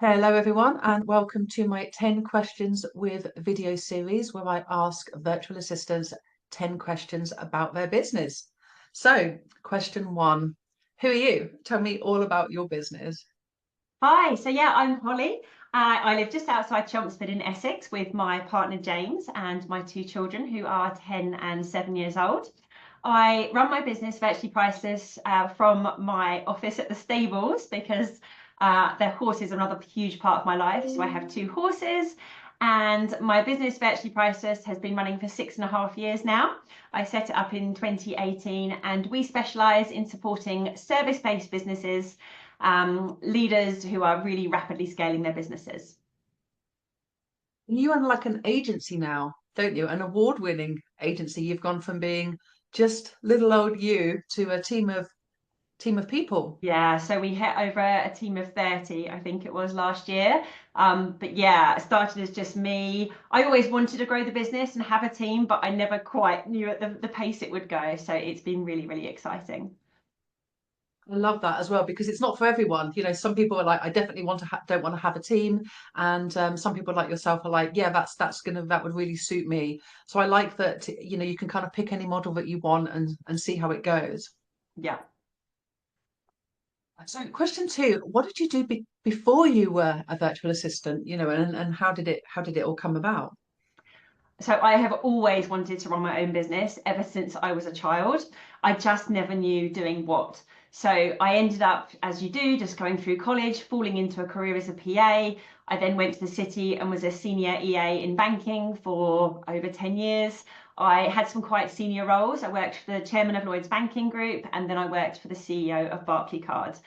Hello, everyone, and welcome to my 10 questions with video series where I ask virtual assistants 10 questions about their business. So, question one, who are you? Tell me all about your business. Hi, I'm Holly. I live just outside Chelmsford in Essex with my partner James and my two children who are 10 and 7 years old. I run my business Virtually Priceless from my office at the stables because their horses are another huge part of my life. So I have two horses and my business Virtually Priceless has been running for 6.5 years now. I set it up in 2018 and we specialise in supporting service-based businesses, leaders who are really rapidly scaling their businesses. You run like an agency now, don't you? An award-winning agency. You've gone from being just little old you to a team of people. Yeah, so we hit over a team of 30, I think it was last year. But yeah, it started as just me. I always wanted to grow the business and have a team, but I never quite knew at the pace it would go. So it's been really, really exciting. I love that as well because it's not for everyone. Some people are like, I definitely don't want to have a team, and some people like yourself are like, yeah, that would really suit me. So I like that. You can kind of pick any model that you want and see how it goes. Yeah. So question two, what did you do before you were a virtual assistant? And how did it all come about? So I have always wanted to run my own business ever since I was a child. I just never knew doing what. So I ended up, as you do, just going through college, falling into a career as a PA. I then went to the city and was a senior EA in banking for over 10 years. I had some quite senior roles. I worked for the chairman of Lloyd's Banking Group, and then I worked for the CEO of Barclaycard.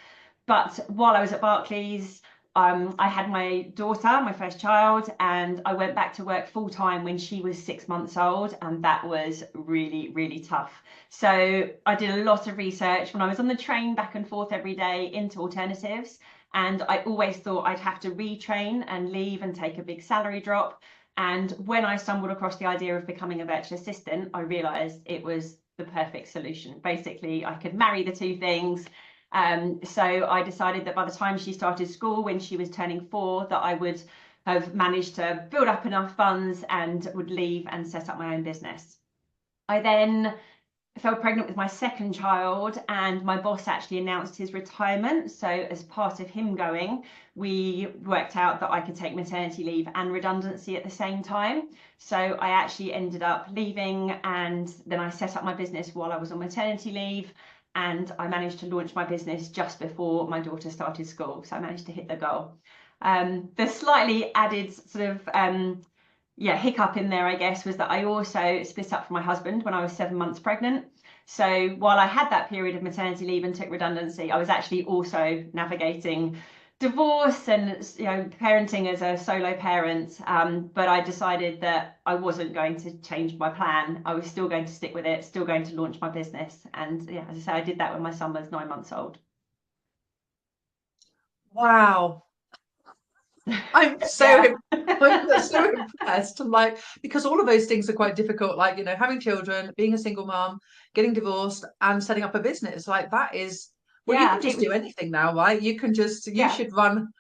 But while I was at Barclays, I had my daughter, my first child, and I went back to work full time when she was 6 months old, and that was really, really tough. So I did a lot of research when I was on the train back and forth every day into alternatives, and I always thought I'd have to retrain and leave and take a big salary drop. And when I stumbled across the idea of becoming a virtual assistant, I realised it was the perfect solution. Basically, I could marry the two things. So I decided that by the time she started school, when she was turning 4, that I would have managed to build up enough funds and would leave and set up my own business. I then fell pregnant with my second child, and my boss actually announced his retirement. So as part of him going, we worked out that I could take maternity leave and redundancy at the same time. So I actually ended up leaving, and then I set up my business while I was on maternity leave, and I managed to launch my business just before my daughter started school. So I managed to hit the goal. The slightly added sort of hiccup in there, I guess, was that I also split up from my husband when I was 7 months pregnant. So while I had that period of maternity leave and took redundancy, I was actually also navigating divorce and parenting as a solo parent. But I decided that I wasn't going to change my plan. I was still going to stick with it, still going to launch my business. And yeah, as I say, I did that when my son was 9 months old. Wow. I'm Yeah. so I'm so impressed. I'm like, because all of those things are quite difficult, like, having children, being a single mom, getting divorced, and setting up a business. Like that is, well, you Yeah, can it just do was, anything now, right? You yeah, should run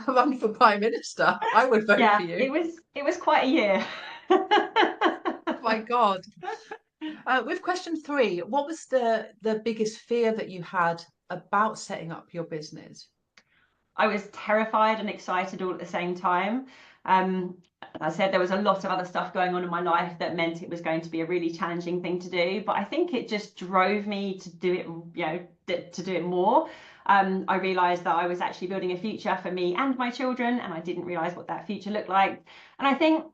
run for Prime Minister. I would vote for yeah, you. it was quite a year. Oh my God. With question three, what was the biggest fear that you had about setting up your business? I was terrified and excited all at the same time. As I said, there was a lot of other stuff going on in my life that meant it was going to be a really challenging thing to do, but I think it just drove me to do it, to do it more. I realized that I was actually building a future for me and my children, and I didn't realize what that future looked like. And I think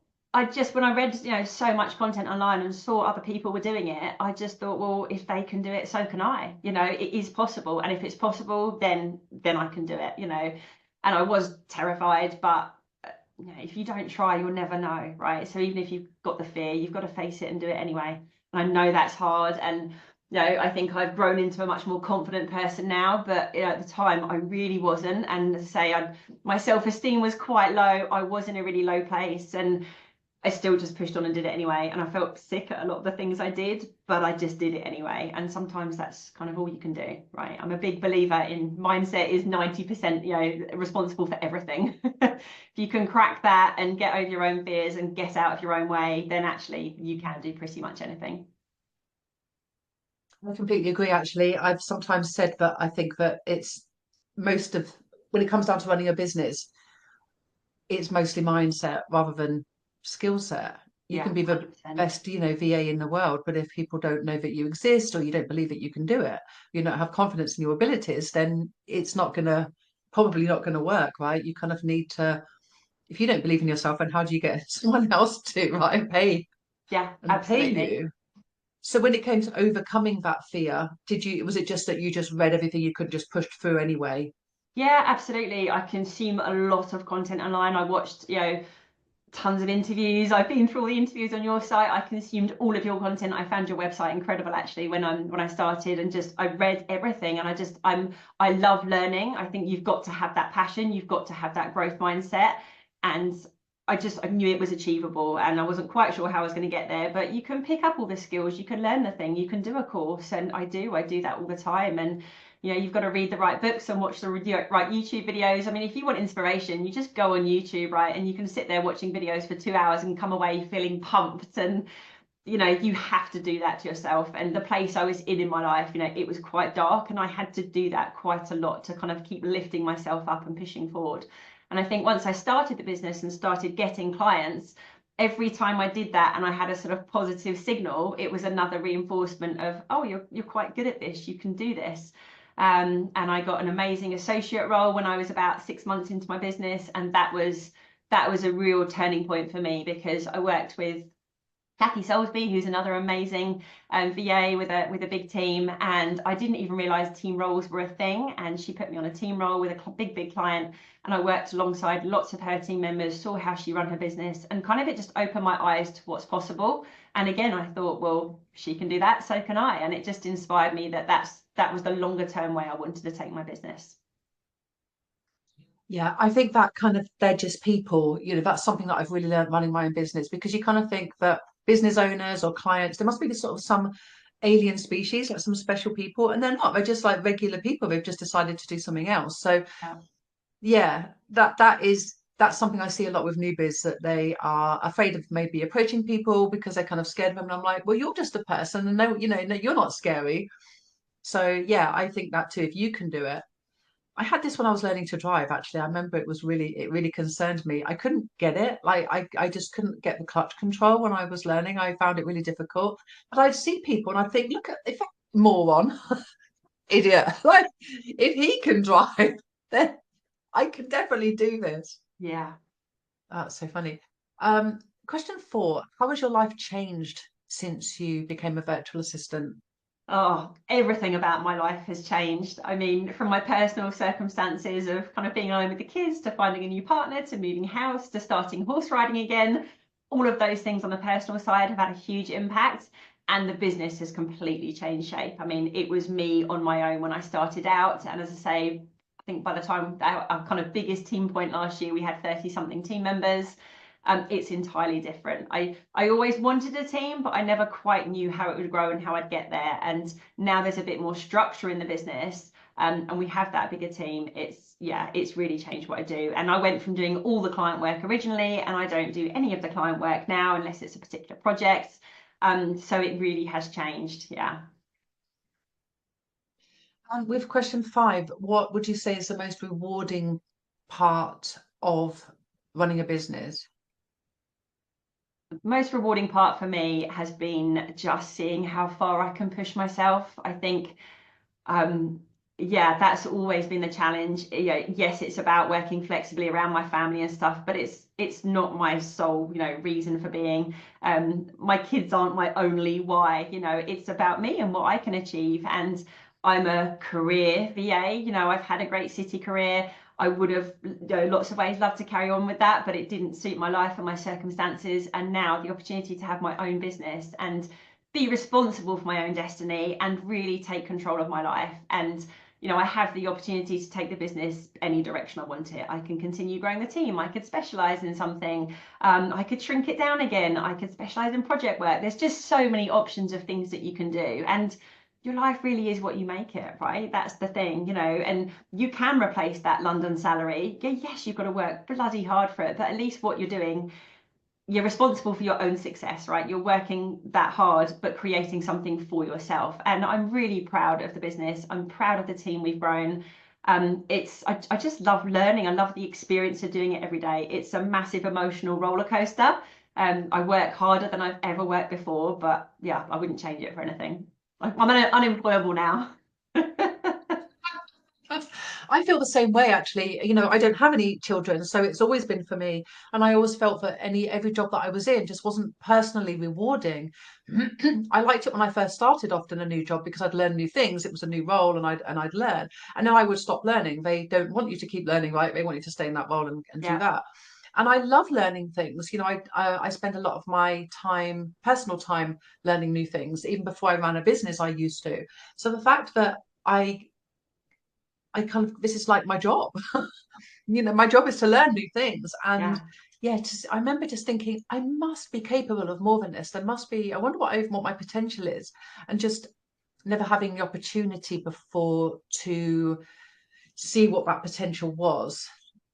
when I read, so much content online and saw other people were doing it, I just thought, well, if they can do it, so can I. It is possible. And if it's possible, then I can do it, And I was terrified, but if you don't try, you'll never know, right? So even if you've got the fear, you've got to face it and do it anyway. And I know that's hard. And I think I've grown into a much more confident person now, but at the time I really wasn't. And as I say, my self-esteem was quite low. I was in a really low place, and I still just pushed on and did it anyway. And I felt sick at a lot of the things I did, but I just did it anyway. And sometimes that's kind of all you can do, right? I'm a big believer in mindset is 90%, you know, responsible for everything. If you can crack that and get over your own fears and get out of your own way, then actually you can do pretty much anything. I completely agree, actually. I've sometimes said that I think that it's most of when it comes down to running a business, it's mostly mindset rather than skill set. You Yeah, can be the 100%. best, VA in the world, but if people don't know that you exist or you don't believe that you can do it, you don't have confidence in your abilities, then it's not gonna probably not gonna work, right? You kind of need to, if you don't believe in yourself, and how do you get someone else to, right, Yeah, pay absolutely. you? So when it came to overcoming that fear, was it just that you just read everything you could just push through anyway? Yeah, absolutely. I consume a lot of content online. I watched, you know, tons of interviews. I've been through all the interviews on your site. I consumed all of your content. I found your website incredible actually when I started, and just I read everything, and I love learning. I think you've got to have that passion, you've got to have that growth mindset. And I knew it was achievable, and I wasn't quite sure how I was going to get there, but you can pick up all the skills, you can learn the thing, you can do a course, and I do that all the time. And you know, you've got to read the right books and watch the right YouTube videos. I mean, if you want inspiration, you just go on YouTube, right? And you can sit there watching videos for 2 hours and come away feeling pumped. And, you know, you have to do that to yourself. And the place I was in my life, you know, it was quite dark, and I had to do that quite a lot to kind of keep lifting myself up and pushing forward. And I think once I started the business and started getting clients, every time I did that and I had a sort of positive signal, it was another reinforcement of, oh, you're quite good at this, you can do this. And I got an amazing associate role when I was about 6 months into my business, and that was a real turning point for me, because I worked with Kathy Soulsby, who's another amazing VA with a big team, and I didn't even realise team roles were a thing. And she put me on a team role with a big client, and I worked alongside lots of her team members, saw how she ran her business, and kind of it just opened my eyes to what's possible. And again, I thought, well, she can do that, so can I. And it just inspired me that was the longer term way I wanted to take my business. Yeah, I think that kind of they're just people, that's something that I've really learned running my own business, because you kind of think that business owners or clients, there must be this sort of some alien species, like some special people, and they're not. They're just like regular people. They've just decided to do something else. So Yeah. yeah, that's something I see a lot with newbies, that they are afraid of maybe approaching people because they're kind of scared of them. And I'm like, well, you're just a person, and no, you're not scary. So yeah, I think that too. If you can do it. I had this when I was learning to drive, actually. I remember it really concerned me. I couldn't get it. Like I just couldn't get the clutch control when I was learning. I found it really difficult. But I'd see people and I'd think, look at if that moron, idiot. Like if he can drive, then I can definitely do this. Yeah. That's so funny. Question 4. How has your life changed since you became a virtual assistant? Oh, everything about my life has changed. I mean, from my personal circumstances of kind of being alone with the kids, to finding a new partner, to moving house, to starting horse riding again, all of those things on the personal side have had a huge impact. And the business has completely changed shape. I mean, it was me on my own when I started out. And as I say, I think by the time our kind of biggest team point last year, we had 30 something team members. It's entirely different. I always wanted a team, but I never quite knew how it would grow and how I'd get there. And now there's a bit more structure in the business, and we have that bigger team. It's really changed what I do. And I went from doing all the client work originally, and I don't do any of the client work now unless it's a particular project. So it really has changed. Yeah. And with question 5, what would you say is the most rewarding part of running a business? Most rewarding part for me has been just seeing how far I can push myself. I think um yeah, that's always been the challenge. Yes, it's about working flexibly around my family and stuff, but it's not my sole, reason for being. My kids aren't my only why. It's about me and what I can achieve. And I'm a career VA. I've had a great city career. I would have, lots of ways loved to carry on with that, but it didn't suit my life and my circumstances. And now the opportunity to have my own business and be responsible for my own destiny and really take control of my life. And you know, I have the opportunity to take the business any direction I want it. I can continue growing the team. I could specialize in something. I could shrink it down again. I could specialize in project work. There's just so many options of things that you can do. And your life really is what you make it, right? That's the thing, you know, and you can replace that London salary. Yeah, yes, you've got to work bloody hard for it, but at least what you're doing, you're responsible for your own success, right? You're working that hard, but creating something for yourself. And I'm really proud of the business. I'm proud of the team we've grown. I just love learning. I love the experience of doing it every day. It's a massive emotional roller coaster. I work harder than I've ever worked before, but yeah, I wouldn't change it for anything. I'm unemployable now. I feel the same way, actually. You know, I don't have any children, so it's always been for me. And I always felt that every job that I was in just wasn't personally rewarding. I liked it when I first started off in a new job because I'd learn new things. It was a new role, and I'd learn. And then I would stop learning. They don't want you to keep learning, right? They want you to stay in that role and do Yeah, that. And I love learning things. You know, I spend a lot of my time, personal time, learning new things. Even before I ran a business, I used to. So the fact that I kind of, this is like my job. You know, my job is to learn new things. And yeah. yeah, I remember just thinking, I must be capable of more than this. There must be, I wonder what my potential is. And just never having the opportunity before to see what that potential was.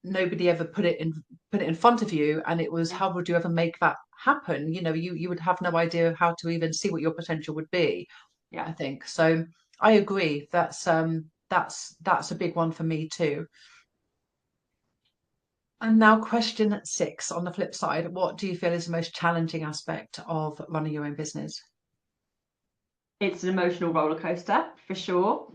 Nobody ever put it in front of you. And it was, Yeah. how would you ever make that happen? You know, you would have no idea how to even see what your potential would be, Yeah. I think. So I agree. That's a big one for me too. And now question 6, on the flip side, what do you feel is the most challenging aspect of running your own business? It's an emotional roller coaster for sure.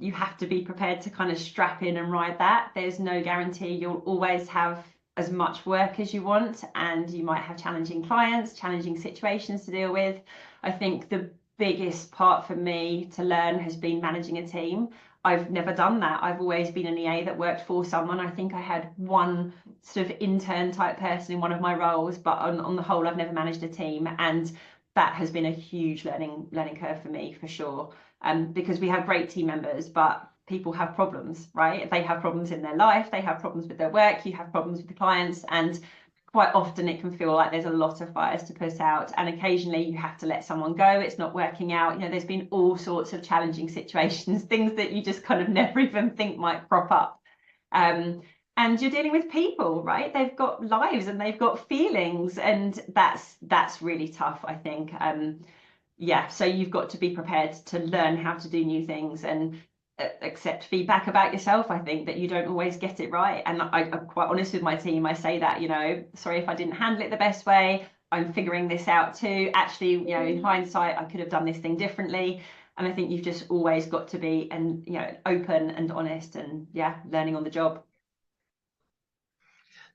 You have to be prepared to kind of strap in and ride that. There's no guarantee you'll always have as much work as you want, and you might have challenging clients, challenging situations to deal with. I think the biggest part for me to learn has been managing a team. I've never done that. I've always been an EA that worked for someone. I think I had one sort of intern type person in one of my roles, but on the whole, I've never managed a team. And that has been a huge learning curve for me, for sure. Because we have great team members, but people have problems, right? They have problems in their life, they have problems with their work, you have problems with the clients, and quite often it can feel like there's a lot of fires to put out, and occasionally you have to let someone go. It's not working out. You know, there's been all sorts of challenging situations, things that you just kind of never even think might crop up. And you're dealing with people, right? They've got lives and they've got feelings, and that's really tough, I think. Yeah, so you've got to be prepared to learn how to do new things and accept feedback about yourself. I think that you don't always get it right, and I'm quite honest with my team. I say that, you know, sorry if I didn't handle it the best way. I'm figuring this out too. Actually, you know, in hindsight, I could have done this thing differently. And I think you've just always got to be, and you know, open and honest, and yeah, learning on the job.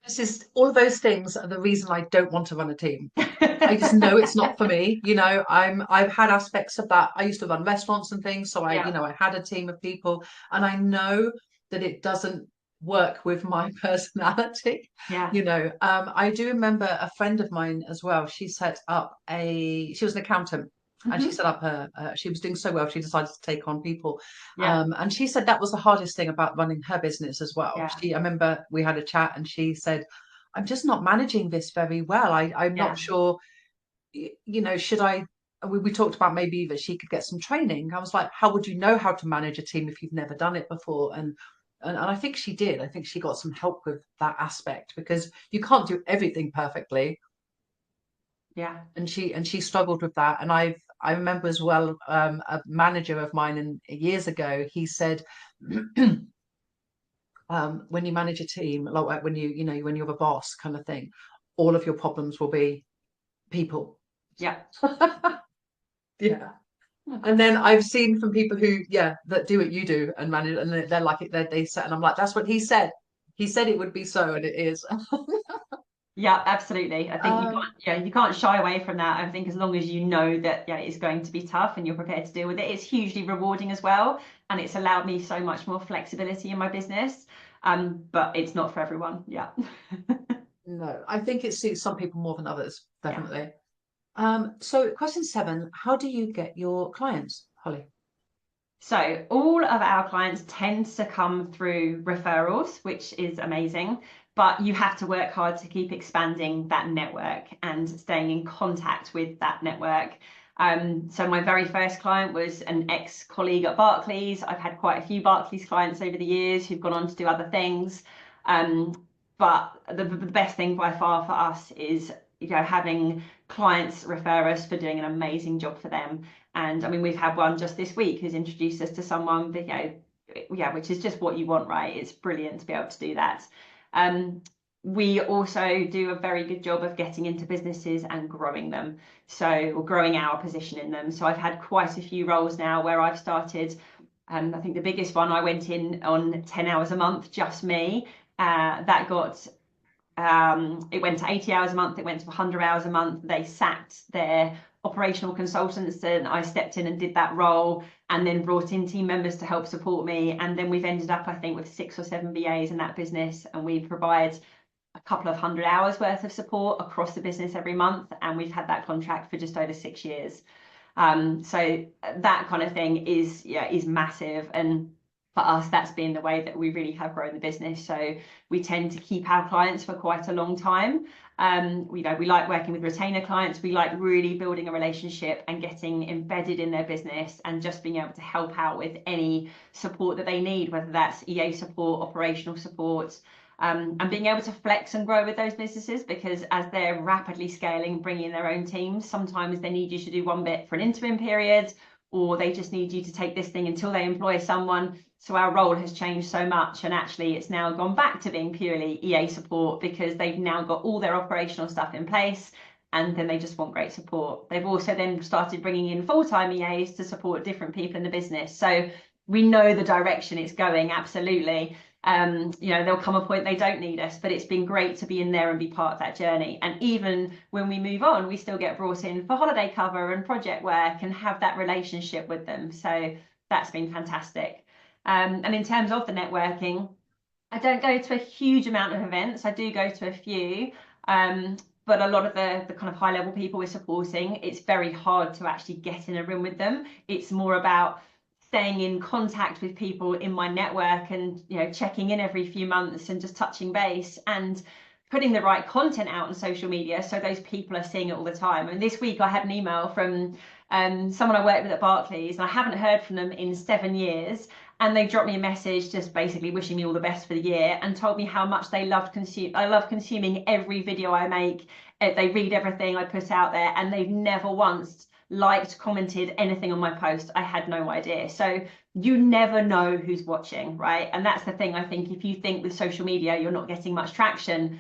This is all of those things are the reason I don't want to run a team. I just know it's not for me. You know, I've had aspects of that. I used to run restaurants and things, so Yeah, I had a team of people, and I know that it doesn't work with my personality. yeah, You know, I do remember a friend of mine as well. She was an accountant. And she hmm, set up she was doing so well, she decided to take on people. yeah, And she said that was the hardest thing about running her business as well. yeah, I remember we had a chat and she said, I'm just not managing this very well. I'm not yeah, sure, you know, should I? We talked about maybe that she could get some training. I was like, how would you know how to manage a team if you've never done it before? And I think she did. I think she got some help with that aspect because you can't do everything perfectly. yeah, And she struggled with that. And I remember as well, a manager of mine years ago, he said, when you manage a team, like when you're a boss kind of thing, all of your problems will be people. yeah. Yeah. And then I've seen from people who, yeah, that do what you do and manage, and they're like it, they said, and I'm like, that's what he said. He said it would be so, and it is. Yeah, absolutely. I think um, you can't shy away from that. I think as long as you know that, yeah, it's going to be tough and you're prepared to deal with it, it's hugely rewarding as well. And it's allowed me so much more flexibility in my business. But it's not for everyone. Yeah. no, I think it suits some people more than others, Yeah. definitely. So question 7, how do you get your clients, Holly? So all of our clients tend to come through referrals, which is amazing, but you have to work hard to keep expanding that network and staying in contact with that network. So my very first client was an ex-colleague at Barclays. I've had quite a few Barclays clients over the years who've gone on to do other things. But the best thing by far for us is, having clients refer us for doing an amazing job for them. And I mean, we've had one just this week who's introduced us to someone, which is just what you want, right? It's brilliant to be able to do that. We also do a very good job of getting into businesses and growing them. Or growing our position in them. So I've had quite a few roles now where I've started. I think the biggest one, I went in on 10 hours a month, just me. That got it went to 80 hours a month, it went to 100 hours a month. They sacked their operational consultants, and I stepped in and did that role, and then brought in team members to help support me. And then we've ended up, I think, with 6 or 7 VAs in that business, and we provide a couple of 100 hours worth of support across the business every month. And we've had that contract for just over 6 years. So that kind of thing is massive. And for us, that's been the way that we really have grown the business. So we tend to keep our clients for quite a long time. We like working with retainer clients. We like really building a relationship and getting embedded in their business and just being able to help out with any support that they need, whether that's EA support, operational support, and being able to flex and grow with those businesses, because as they're rapidly scaling, bringing their own teams, sometimes they need you to do one bit for an interim period, or they just need you to take this thing until they employ someone. So our role has changed so much, and actually it's now gone back to being purely EA support, because they've now got all their operational stuff in place, and then they just want great support. They've also then started bringing in full-time EAs to support different people in the business. So we know the direction it's going, absolutely. There'll come a point they don't need us, but it's been great to be in there and be part of that journey. And even when we move on, we still get brought in for holiday cover and project work and have that relationship with them. So that's been fantastic. And in terms of the networking, I don't go to a huge amount of events. I do go to a few, but a lot of the kind of high level people we're supporting, it's very hard to actually get in a room with them. It's more about staying in contact with people in my network and checking in every few months and just touching base and putting the right content out on social media so those people are seeing it all the time. And this week I had an email from someone I worked with at Barclays, and I haven't heard from them in 7 years. And they dropped me a message just basically wishing me all the best for the year, and told me how much they loved I love consuming every video I make. They read everything I put out there, and they've never once liked, commented anything on my post. I had no idea. So you never know who's watching, right? And that's the thing. I think if you think with social media you're not getting much traction,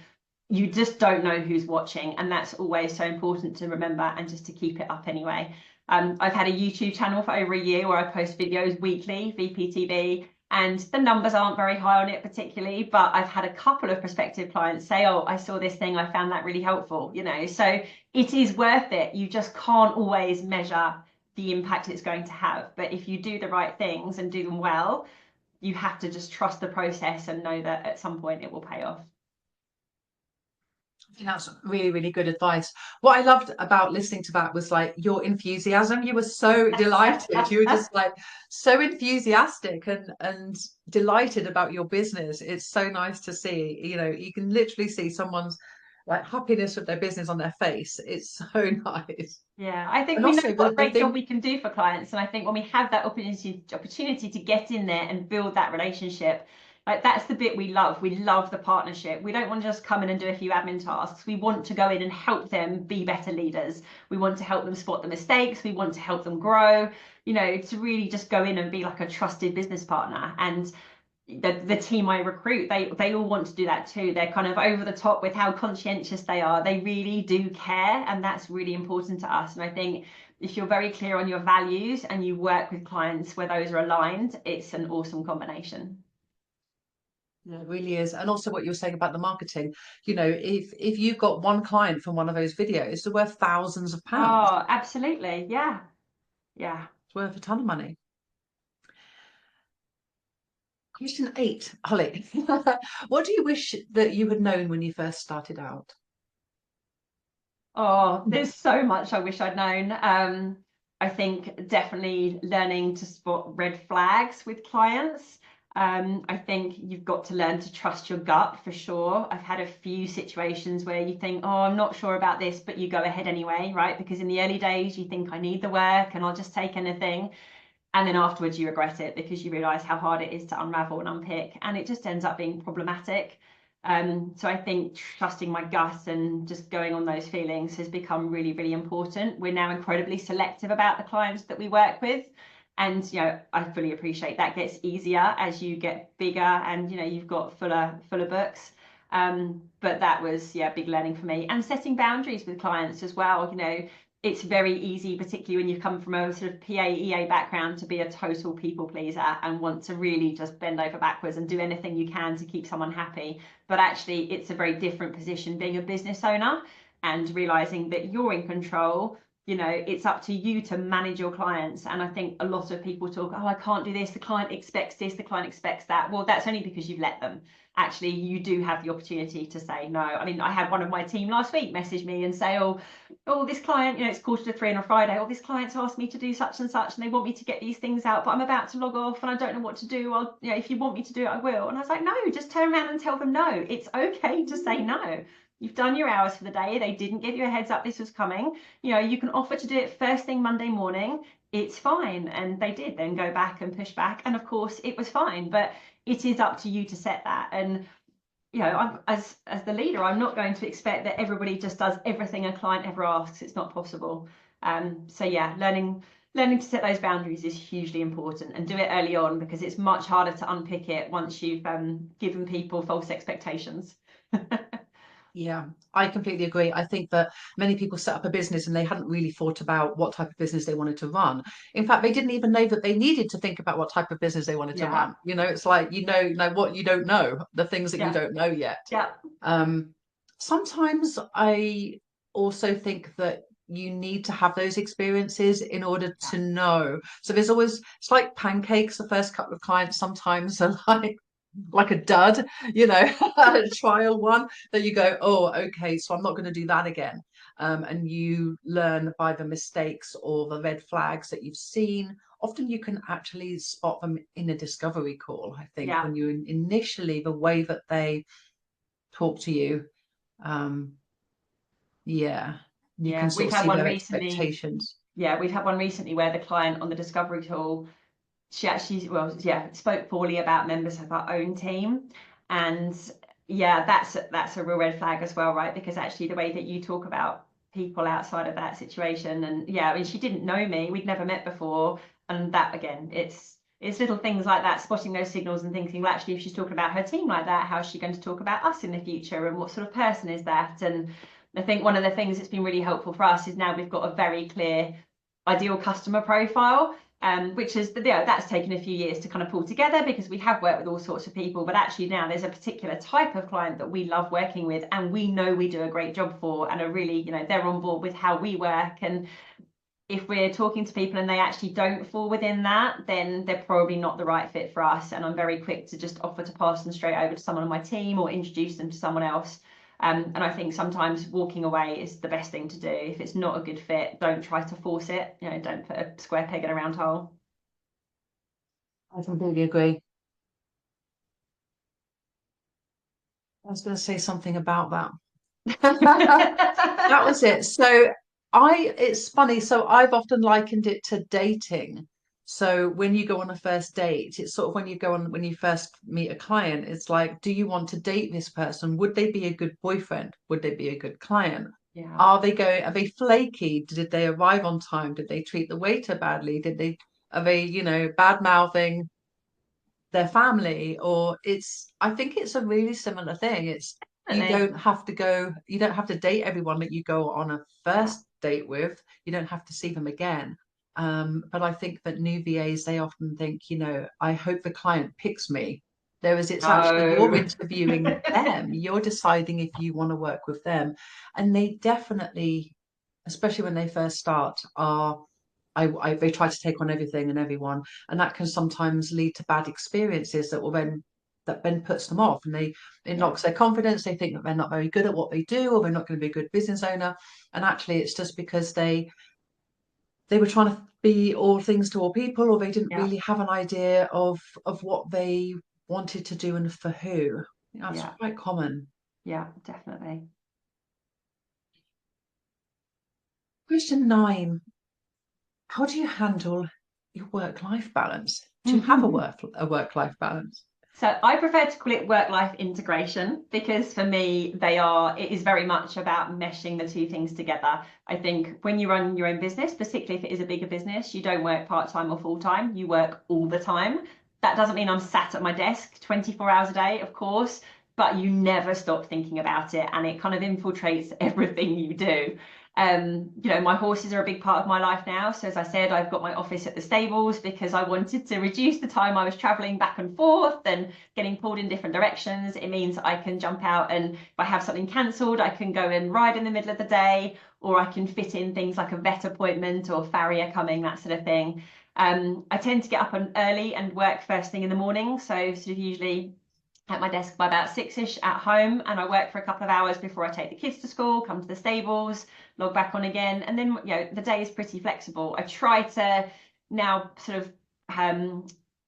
you just don't know who's watching. And that's always so important to remember, and just to keep it up anyway. I've had a YouTube channel for over a year where I post videos weekly, VPTV, and the numbers aren't very high on it particularly, but I've had a couple of prospective clients say, oh, I saw this thing, I found that really helpful, so it is worth it. You just can't always measure the impact it's going to have, but if you do the right things and do them well, you have to just trust the process and know that at some point it will pay off. I think that's really, really good advice. What I loved about listening to that was like your enthusiasm. You were so delighted. You were just like so enthusiastic and delighted about your business. It's so nice to see. You can literally see someone's like happiness with their business on their face. It's so nice. Yeah, I think And we know also what a the great thing. job we can do for clients. And I think when we have that opportunity to get in there and build that relationship, like that's the bit we love. We love the partnership. We don't want to just come in and do a few admin tasks. We want to go in and help them be better leaders. We want to help them spot the mistakes. We want to help them grow, to really just go in and be like a trusted business partner. And the team I recruit, they all want to do that too. They're kind of over the top with how conscientious they are. They really do care, and that's really important to us. And I think if you're very clear on your values and you work with clients where those are aligned, it's an awesome combination. Yeah, it really is. And also what you were saying about the marketing, if you've got one client from one of those videos, they're worth thousands of pounds. Oh, absolutely. Yeah. It's worth a ton of money. Question 8, Holly. What do you wish that you had known when you first started out? Oh, there's so much I wish I'd known. I think definitely learning to spot red flags with clients. I think you've got to learn to trust your gut for sure. I've had a few situations where you think, oh, I'm not sure about this, but you go ahead anyway, right? Because in the early days, you think I need the work and I'll just take anything. And then afterwards, you regret it because you realize how hard it is to unravel and unpick. And it just ends up being problematic. So I think trusting my gut and just going on those feelings has become really, really important. We're now incredibly selective about the clients that we work with. And, you know, I fully appreciate that gets easier as you get bigger and, you know, you've got fuller books. But that was, yeah, big learning for me. And setting boundaries with clients as well. You know, it's very easy, particularly when you come from a sort of PA/EA background, to be a total people pleaser and want to really just bend over backwards and do anything you can to keep someone happy. But actually, it's a very different position being a business owner and realizing that you're in control. You know, it's up to you to manage your clients. And I think a lot of people talk, oh, I can't do this, the client expects this, the client expects that. Well, that's only because you've let them. Actually, you do have the opportunity to say no. I mean, I had one of my team last week message me and say, oh, this client, you know, it's 2:45 on a Friday. Oh, this client's asked me to do such and such, and they want me to get these things out, but I'm about to log off and I don't know what to do. I'll, you know, if you want me to do it, I will. And I was like, no, just turn around and tell them no. It's okay to say no. You've done your hours for the day. They didn't give you a heads up this was coming. You know, you can offer to do it first thing Monday morning. It's fine. And they did then go back and push back. And of course, it was fine. But it is up to you to set that. And you know, I'm, as the leader, I'm not going to expect that everybody just does everything a client ever asks. It's not possible. So yeah, learning to set those boundaries is hugely important, and do it early on, because it's much harder to unpick it once you've given people false expectations. Yeah, I completely agree. I think that many people set up a business and they hadn't really thought about what type of business they wanted to run. In fact, they didn't even know that they needed to think about what type of business they wanted to Yeah, run. You know, it's like, you know what you don't know, the things that you yeah, don't know yet. yeah, Um, Sometimes I also think that you need to have those experiences in order yeah, to know. So there's always, it's like pancakes. The first couple of clients sometimes are like a dud, you know, a trial one that you go, oh, okay, so I'm not going to do that again. And you learn by the mistakes or the red flags that you've seen. Often you can actually spot them in a discovery call, I think, yeah, when you initially, the way that they talk to you, um, yeah, you can yeah. sort We've of had see one their recently. expectations. Yeah, we've had one recently where the client on the discovery tool, she actually, well, yeah, spoke poorly about members of our own team. And yeah, that's a real red flag as well, right? Because actually the way that you talk about people outside of that situation, and yeah, I mean, she didn't know me, we'd never met before. And that again, it's little things like that, spotting those signals and thinking, well, actually, if she's talking about her team like that, how's she going to talk about us in the future? And what sort of person is that? And I think one of the things that's been really helpful for us is now we've got a very clear ideal customer profile, which is, yeah, that's taken a few years to kind of pull together, because we have worked with all sorts of people, but actually now there's a particular type of client that we love working with and we know we do a great job for, and are really, you know, they're on board with how we work. And if we're talking to people and they actually don't fall within that, then they're probably not the right fit for us. And I'm very quick to just offer to pass them straight over to someone on my team or introduce them to someone else. And I think sometimes walking away is the best thing to do. If it's not a good fit, don't try to force it. You know, don't put a square peg in a round hole. I completely agree. I was going to say something about that. That was it. So it's funny. So I've often likened it to dating. So when you go on a first date, it's sort of when you first meet a client, it's like, do you want to date this person? Would they be a good boyfriend? Would they be a good client? Yeah. Are they flaky? Did they arrive on time? Did they treat the waiter badly? Are they, bad mouthing their family? Or I think it's a really similar thing. Definitely. You don't have to date everyone that you go on a Yeah. first date with. You don't have to see them again. But I think that new VAs, they often think, I hope the client picks me. Whereas it's actually you're No. interviewing them, you're deciding if you want to work with them. And they definitely, especially when they first start, they try to take on everything and everyone, and that can sometimes lead to bad experiences that then puts them off, and it Yeah. knocks their confidence. They think that they're not very good at what they do, or they're not going to be a good business owner. And actually, it's just because they were trying to be all things to all people, or they didn't Yeah, really have an idea of what they wanted to do and for who. That's yeah, quite common. yeah, definitely. Question 9. How do you handle your work-life balance? Do you have a work-life balance? So I prefer to call it work-life integration because for me, it is very much about meshing the two things together. I think when you run your own business, particularly if it is a bigger business, you don't work part-time or full-time, you work all the time. That doesn't mean I'm sat at my desk 24 hours a day, of course, but you never stop thinking about it and it kind of infiltrates everything you do. My horses are a big part of my life now. So as I said, I've got my office at the stables because I wanted to reduce the time I was traveling back and forth and getting pulled in different directions. It means I can jump out, and if I have something cancelled, I can go and ride in the middle of the day, or I can fit in things like a vet appointment or farrier coming, that sort of thing. I tend to get up early and work first thing in the morning. So sort of usually at my desk by about 6ish at home, and I work for a couple of hours before I take the kids to school, come to the stables, log back on again, and then the day is pretty flexible. I try to now sort of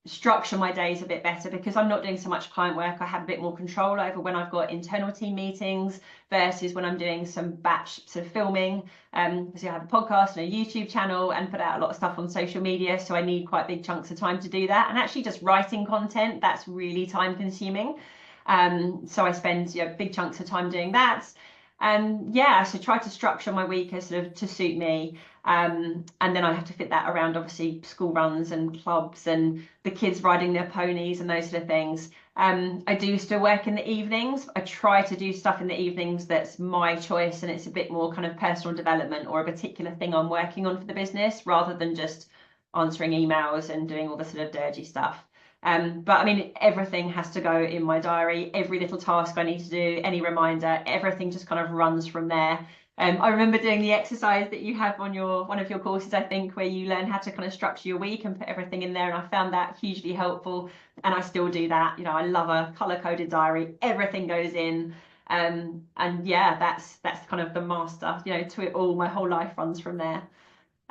structure my days a bit better because I'm not doing so much client work. I have a bit more control over when I've got internal team meetings versus when I'm doing some batch sort of filming. So I have a podcast and a YouTube channel and put out a lot of stuff on social media. So I need quite big chunks of time to do that. And actually just writing content, that's really time consuming. So I spend big chunks of time doing that. So try to structure my week as sort of to suit me. And then I have to fit that around obviously school runs and clubs and the kids riding their ponies and those sort of things. I do still work in the evenings. I try to do stuff in the evenings that's my choice and it's a bit more kind of personal development or a particular thing I'm working on for the business rather than just answering emails and doing all the sort of dirgy stuff. But I mean, everything has to go in my diary. Every little task I need to do, any reminder, everything just kind of runs from there. I remember doing the exercise that you have on one of your courses, I think, where you learn how to kind of structure your week and put everything in there. And I found that hugely helpful. And I still do that. I love a color-coded diary. Everything goes in. That's kind of the master, to it all. My whole life runs from there.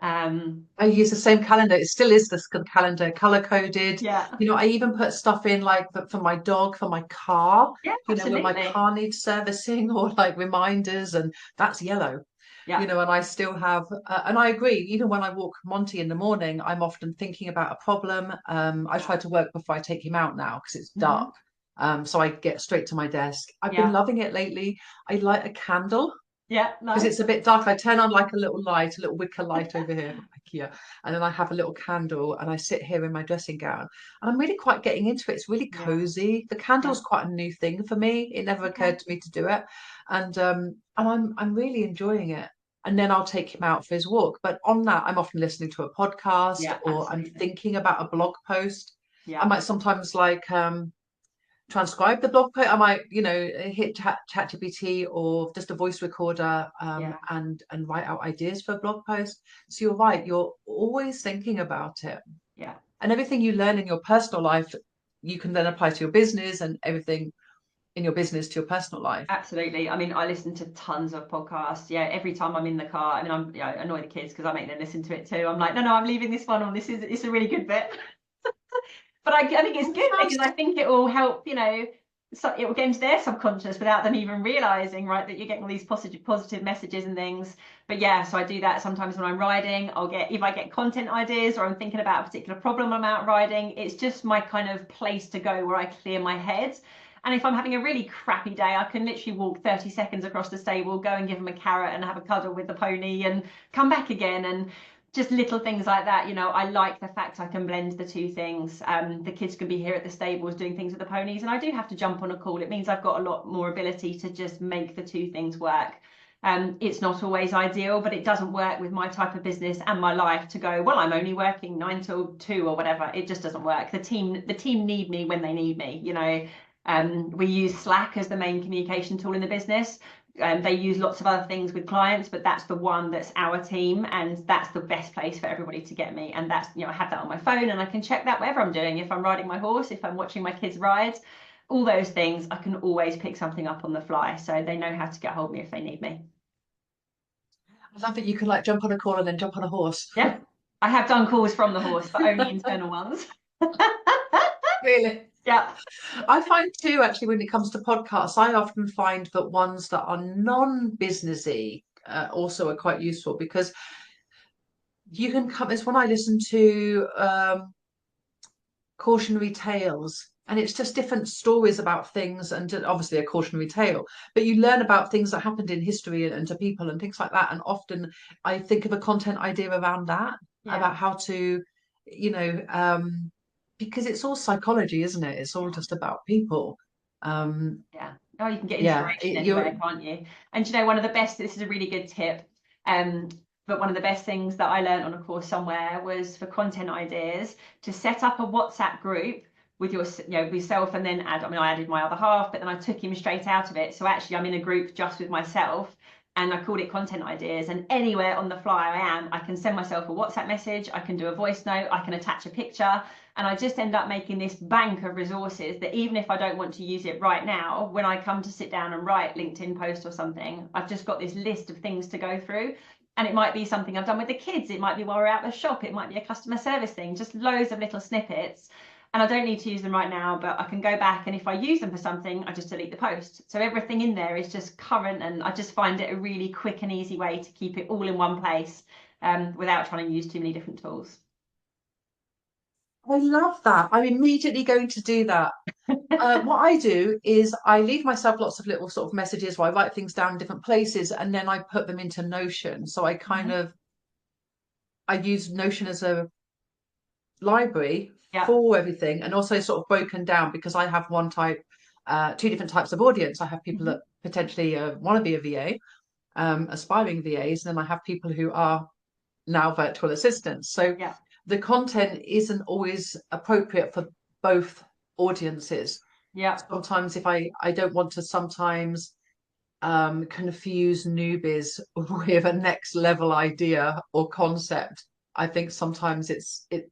I use the same calendar. It still is this calendar, color coded. Yeah. I even put stuff in like for my dog, for my car, Yeah, when my absolutely. car needs servicing or like reminders, and that's yellow. Yeah. And I still have, and I agree, even when I walk Monty in the morning, I'm often thinking about a problem. I try to work before I take him out now because it's dark. So I get straight to my desk. I've been Yeah. loving it lately. I light a candle Yeah, because nice. it's a bit dark. I turn on like a little light, a little wicker light over here from IKEA, and then I have a little candle and I sit here in my dressing gown. And I'm really quite getting into it. It's really Yeah. cozy. The Yeah. candle's quite a new thing for me. It never Okay. occurred to me to do it. And I'm really enjoying it. And then I'll take him out for his walk. But on that, I'm often listening to a podcast Yeah, or I'm absolutely. thinking about a blog post. I Yeah. might sometimes like transcribe the blog post. I might, hit ChatGPT or just a voice recorder Yeah. and write out ideas for a blog post. So you're right, you're always thinking about it. Yeah. And everything you learn in your personal life, you can then apply to your business and everything in your business to your personal life. Absolutely. I mean, I listen to tons of podcasts. Yeah, every time I'm in the car. I mean, I annoy the kids because I make them listen to it too. I'm like, no, I'm leaving this one on. It's a really good bit. But I think it's good because I think it will help, so it will get into their subconscious without them even realizing, right, that you're getting all these positive messages and things. But yeah, so I do that sometimes when I'm riding. If I get content ideas or I'm thinking about a particular problem I'm out riding, it's just my kind of place to go where I clear my head. And if I'm having a really crappy day, I can literally walk 30 seconds across the stable, go and give them a carrot and have a cuddle with the pony and come back again. And just little things like that. I like the fact I can blend the two things. The kids can be here at the stables doing things with the ponies, and I do have to jump on a call. It means I've got a lot more ability to just make the two things work. It's not always ideal, but it doesn't work with my type of business and my life to go, well, I'm only working 9 till 2 or whatever. It just doesn't work. The team need me when they need me. We use Slack as the main communication tool in the business. They use lots of other things with clients, but that's the one that's our team, and that's the best place for everybody to get me. And that's, I have that on my phone and I can check that whatever I'm doing. If I'm riding my horse, if I'm watching my kids ride, all those things, I can always pick something up on the fly. So they know how to get hold of me if they need me. I love that you can like jump on a call and then jump on a horse. Yeah, I have done calls from the horse, but only internal ones. Really? Yeah. I find too, actually, when it comes to podcasts, I often find that ones that are non-businessy also are quite useful because you can come. It's when I listen to cautionary tales, and it's just different stories about things, and obviously a cautionary tale, but you learn about things that happened in history and to people and things like that. And often I think of a content idea around that, Yeah. about how to, you know, because it's all psychology, isn't it? It's all just about people. Yeah. Oh, you can get Yeah, inspiration you're anywhere, can't you? And you know, one of the best, this is a really good tip. Um, but one of the best things that I learned on a course somewhere was for content ideas to set up a WhatsApp group with your, with yourself, and then add, I mean, I added my other half, but then I took him straight out of it. So actually I'm in a group just with myself, and I called it content ideas. And anywhere on the fly I can send myself a WhatsApp message, I can do a voice note, I can attach a picture. And I just end up making this bank of resources that even if I don't want to use it right now, when I come to sit down and write LinkedIn post or something, I've just got this list of things to go through. And it might be something I've done with the kids. It might be while we're out the shop. It might be a customer service thing, just loads of little snippets. And I don't need to use them right now, but I can go back. And if I use them for something, I just delete the post. So everything in there is just current. And I just find it a really quick and easy way to keep it all in one place without trying to use too many different tools. I love that. I'm immediately going to do that. What I do is I leave myself lots of little sort of messages where I write things down in different places and then I put them into Notion. So I kind of I use Notion as a library Yeah. for everything, and also sort of broken down because I have one type, two different types of audience. I have people Mhm. that potentially want to be a VA, aspiring VAs, and then I have people who are now virtual assistants. So Yeah. the content isn't always appropriate for both audiences. Yeah. Sometimes if I don't want to sometimes confuse newbies with a next level idea or concept, I think sometimes it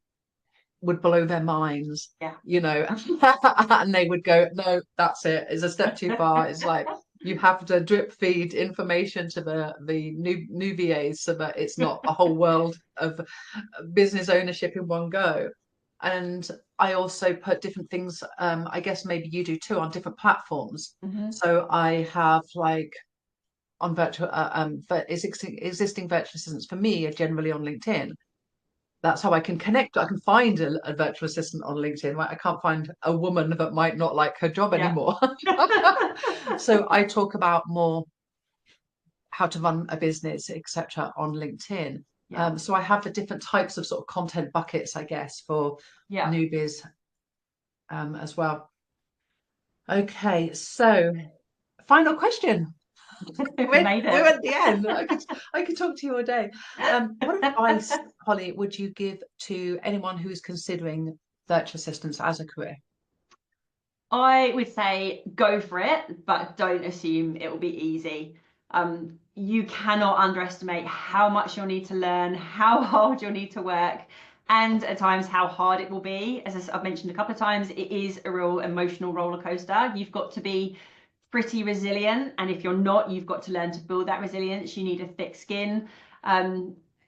would blow their minds, Yeah. you know, and they would go, no, that's it. It's a step too far. It's like you have to drip feed information to the new VAs so that it's not a whole world of business ownership in one go. And I also put different things, I guess maybe you do too, on different platforms. Mhm. So I have like on virtual but existing virtual assistants for me are generally on LinkedIn. That's how I can connect. I can find a virtual assistant on LinkedIn. Right? I can't find a woman that might not like her job Yeah. anymore. So I talk about more how to run a business, etc., on LinkedIn. Yeah. So I have the different types of sort of content buckets, I guess, for Yeah. newbies as well. Okay, so final question. We made We're it. at the end. I could talk to you all day. What advice, Holly, would you give to anyone who is considering virtual assistants as a career? I would say go for it, but don't assume it will be easy. You cannot underestimate how much you'll need to learn, how hard you'll need to work, and at times how hard it will be. As I've mentioned a couple of times, it is a real emotional roller coaster. You've got to be pretty resilient, and if you're not, you've got to learn to build that resilience. You need a thick skin.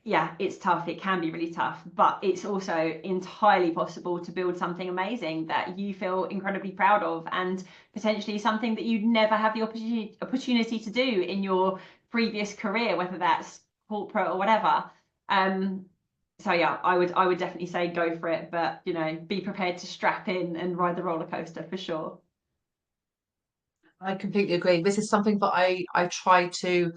Yeah, it's tough. It can be really tough, but it's also entirely possible to build something amazing that you feel incredibly proud of, and potentially something that you'd never have the opportunity to do in your previous career, whether that's corporate or whatever. So yeah, I would definitely say go for it, but be prepared to strap in and ride the roller coaster for sure. I completely agree. This is something that I try to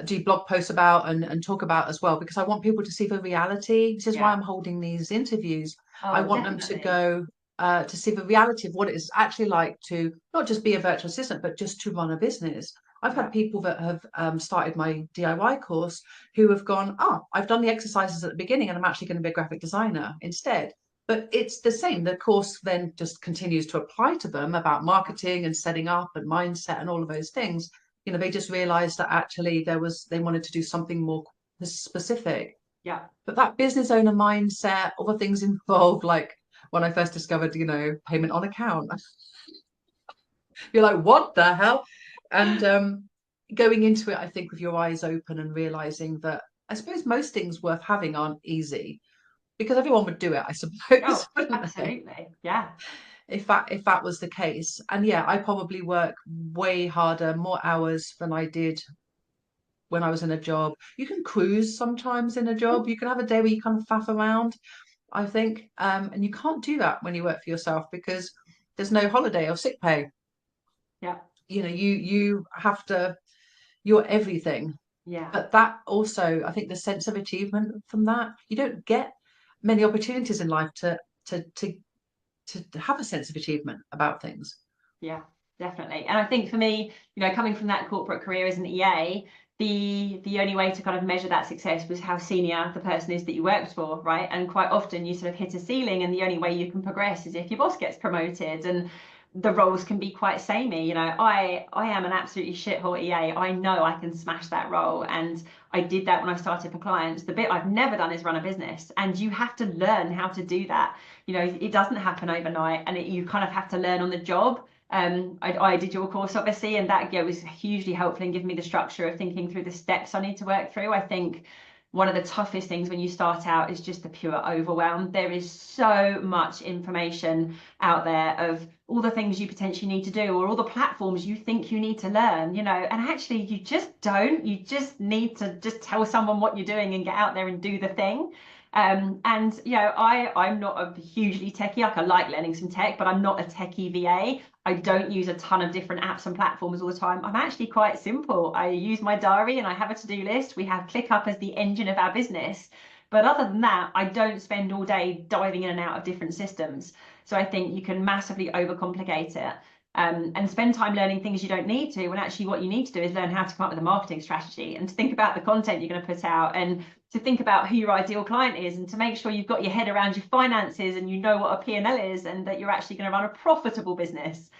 do blog posts about and talk about as well because I want people to see the reality. This is why Yeah. I'm holding these interviews. I Oh, want them to definitely. go to see the reality of what it is actually like to not just be a virtual assistant, but just to run a business. I've Yeah. had people that have started my DIY course who have gone, oh, I've done the exercises at the beginning and I'm actually going to be a graphic designer instead. But it's the same. The course then just continues to apply to them about marketing and setting up and mindset and all of those things. They just realized that actually they wanted to do something more specific. Yeah. But that business owner mindset, all the things involved, like when I first discovered, payment on account, you're like, what the hell? And going into it, I think, with your eyes open and realizing that I suppose most things worth having aren't easy, because everyone would do it, I suppose, Oh, wouldn't they? absolutely. Yeah. If that was the case. And yeah, I probably work way harder, more hours than I did when I was in a job. You can cruise sometimes in a job. You can have a day where you kind of faff around, I think. And you can't do that when you work for yourself because there's no holiday or sick pay. Yeah. You have to, you're everything. Yeah. But that also, I think the sense of achievement from that, you don't get many opportunities in life to to to have a sense of achievement about things. Yeah, definitely. And I think for me, coming from that corporate career as an EA, the only way to kind of measure that success was how senior the person is that you worked for, right? And quite often you sort of hit a ceiling, and the only way you can progress is if your boss gets promoted, and the roles can be quite samey. I am an absolutely shithole EA. I know I can smash that role, and I did that when I started for clients. The bit I've never done is run a business, and you have to learn how to do that. It doesn't happen overnight, and you kind of have to learn on the job. I did your course obviously, and that was hugely helpful in giving me the structure of thinking through the steps I need to work through. I think one of the toughest things when you start out is just the pure overwhelm. There is so much information out there of all the things you potentially need to do, or all the platforms you think you need to learn, and actually you just don't. You just need to just tell someone what you're doing and get out there and do the thing. And I'm not a hugely techie. Like, I like learning some tech, but I'm not a techie VA. I don't use a ton of different apps and platforms all the time. I'm actually quite simple. I use my diary and I have a to-do list. We have ClickUp as the engine of our business. But other than that, I don't spend all day diving in and out of different systems. So I think you can massively overcomplicate it. And spend time learning things you don't need to, when actually what you need to do is learn how to come up with a marketing strategy, and to think about the content you're going to put out, and to think about who your ideal client is, and to make sure you've got your head around your finances and you know what a P&L is, and that you're actually going to run a profitable business.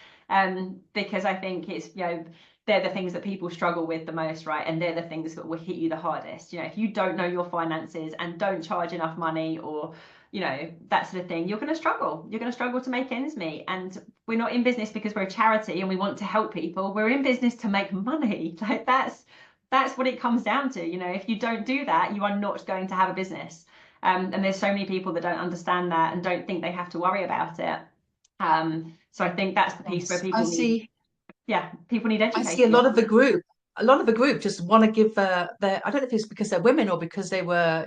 Because I think it's, they're the things that people struggle with the most, right? And they're the things that will hit you the hardest. If you don't know your finances and don't charge enough money, or that sort of thing, you're going to struggle. You're going to struggle to make ends meet. And we're not in business because we're a charity and we want to help people. We're in business to make money. Like, that's what it comes down to. If you don't do that, you are not going to have a business. And there's so many people that don't understand that and don't think they have to worry about it. So I think that's the piece where I people need, see. people need I see a educating lot of on. the group. A lot of the group just want to give their. I don't know if it's because they're women or because they were,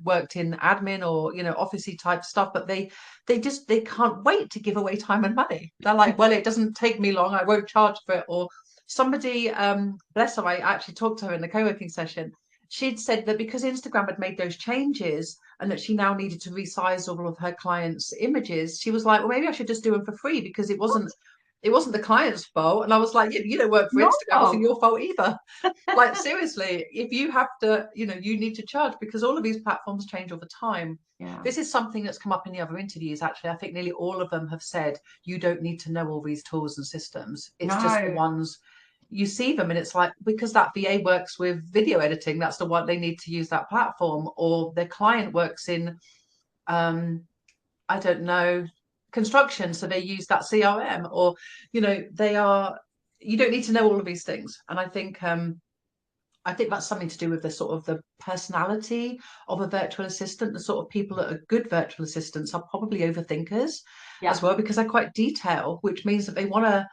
worked in admin or officey type stuff, but they can't wait to give away time and money. They're like, well, it doesn't take me long. I won't charge for it. Or somebody, bless her, I actually talked to her in the co-working session. She'd said that because Instagram had made those changes and that she now needed to resize all of her clients' images, she was like, well, maybe I should just do them for free, because it wasn't the client's fault. And I was like, you don't work for Instagram, it wasn't No. your fault either. Like, seriously, if you have to, you need to charge, because all of these platforms change all the time. Yeah. This is something that's come up in the other interviews, actually. I think nearly all of them have said you don't need to know all these tools and systems. It's just the No. ones you see them, and it's like, because that VA works with video editing, that's the one they need to use that platform, or their client works in I don't know, construction, so they use that CRM, or they are. You don't need to know all of these things, and I think that's something to do with the sort of the personality of a virtual assistant. The sort of people that are good virtual assistants are probably overthinkers as Yeah. well, because they're quite detailed, which means that they want to,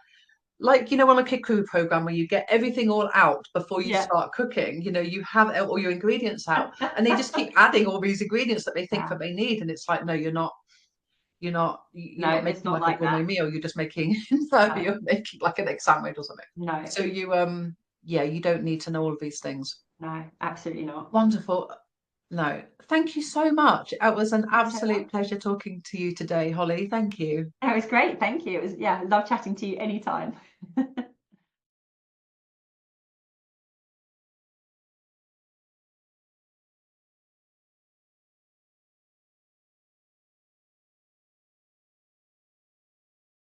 like, on a Kiku program where you get everything all out before you Yeah. start cooking, you have all your ingredients out, and they just keep adding all these ingredients that they think Yeah. that they need, and it's like, no, you're not No, it's making not like a like gourmet that. meal, you're just making no, No. you're making like an egg sandwich or something. No. So yeah, you don't need to know all of these things. No, absolutely not. Wonderful. No, thank you so much. It was an Thanks so absolute much. pleasure talking to you today, Holly. Thank you. It was great. Thank you. It was, yeah, love chatting to you anytime.